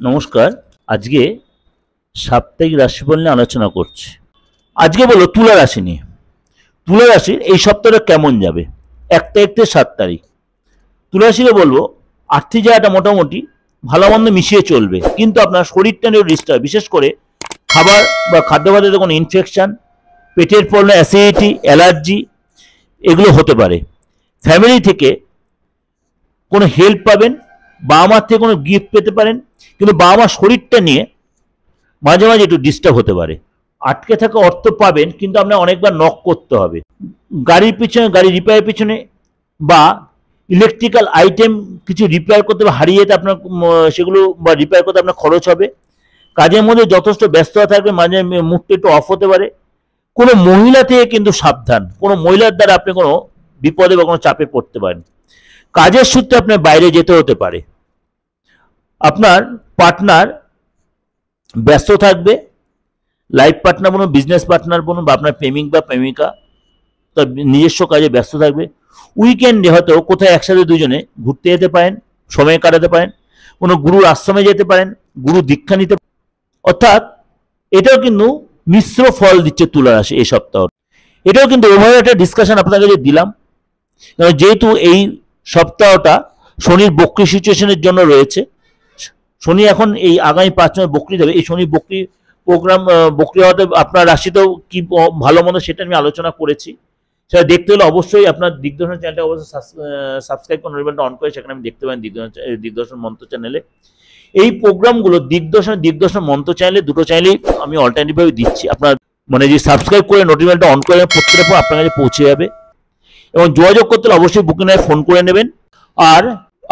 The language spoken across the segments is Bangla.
নমস্কার। আজকে সাপ্তাহিক রাশিফল নিয়ে আলোচনা করছি। আজকে বলো তুলা রাশি নিয়ে। তুলা রাশির এই সপ্তাহটা কেমন যাবে? 1 তারিখ থেকে 7 তারিখ। তুলা রাশিকে বলবো আর্থিক জায়গাটা মোটামুটি ভালো মন্দ মিশিয়ে চলবে, কিন্তু আপনার শরীরটা নিয়ে ডিস্টার্ব, বিশেষ করে খাবার বা খাদ্যবাদ্যতে কোনো ইনফেকশন, পেটের প্রবলেম, অ্যাসিডিটি, অ্যালার্জি এগুলো হতে পারে। ফ্যামিলি থেকে কোনো হেল্প পাবেন, বাবা মার থেকে কোনো গিফট পেতে পারেন, কিন্তু বাবা মার শরীরটা নিয়ে মাঝে মাঝে একটু ডিস্টার্ব হতে পারে। আটকে থাকা অর্থ পাবেন, কিন্তু আপনার অনেকবার নক করতে হবে। গাড়ির পিছনে, গাড়ি রিপেয়ারের পিছনে বা ইলেকট্রিক্যাল আইটেম কিছু রিপেয়ার করতে হবে, হারিয়ে যেতে আপনার সেগুলো বা রিপেয়ার করতে আপনার খরচ হবে। কাজের মধ্যে যথেষ্ট ব্যস্ততা থাকবে, মাঝে মুডটা একটু অফ হতে পারে। কোনো মহিলা থেকে কিন্তু সাবধান, কোনো মহিলার দ্বারা আপনি কোনো বিপদে বা কোনো চাপে পড়তে পারেন। কাজের সূত্রে আপনার বাইরে যেতে হতে পারে। আপনার পার্টনার ব্যস্ত থাকবে, লাইফ পার্টনার বলুন, বিজনেস পার্টনার বলুন, বা আপনার প্রেমিক বা প্রেমিকা তার নিজস্ব কাজে ব্যস্ত থাকবে। উইকেন্ডে হয়তো কোথায় একসাথে দুজনে ঘুরতে যেতে পারেন, সময় কাটাতে পারেন, কোনো গুরুর আশ্রমে যেতে পারেন, গুরু দীক্ষা নিতে। অর্থাৎ এটাও কিন্তু মিশ্র ফল দিচ্ছে তুলা রাশি এই সপ্তাহ। এটাও কিন্তু ওভাবে একটা ডিসকাশন আপনার কাছে দিলাম, যেহেতু এই সপ্তাহটা শনির বক্রি সিচুয়েশনের জন্য রয়েছে। শনি এখন এই আগামী 5 মাস বক্রি যাবে। এই শনি বক্রি প্রোগ্রাম বক্রি হওয়াতে আপনার রাশিতেও কি ভালো মন্দ সেটা আমি আলোচনা করেছি। সেটা দেখতে হলে অবশ্যই আপনার দিগদর্শন চ্যানেলটা অবশ্যই সাবস্ক্রাইব করে নোটিফিকেশন অন করে সেখানে আমি দেখতে পারেন দিগদর্শন মন্ত্র চ্যানেলে। এই প্রোগ্রামগুলো দিগদর্শন মন্ত্র চ্যানেলে, দুটো চ্যানেলেই আমি অল্টারনেটিভ ভাবে দিচ্ছি। আপনার মানে যে সাবস্ক্রাইব করে নোটিফিকেশনটা অন করে প্রত্যেকটা পর আপনার কাছে পৌঁছে যাবে। এবং যোগাযোগ করতে হলে অবশ্যই বুকিং এ ফোন করে নেবেন। আর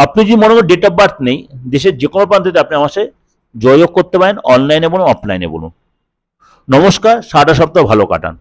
আপনি যদি মনে করেন ডেট অফ বার্থ নেই, দেশের যে কোনো প্রান্তে আপনি আমার সাথে যোগাযোগ করতে পারেন, অনলাইনে বলুন অফলাইনে বলুন। নমস্কার, সারাটা সপ্তাহ ভালো কাটান।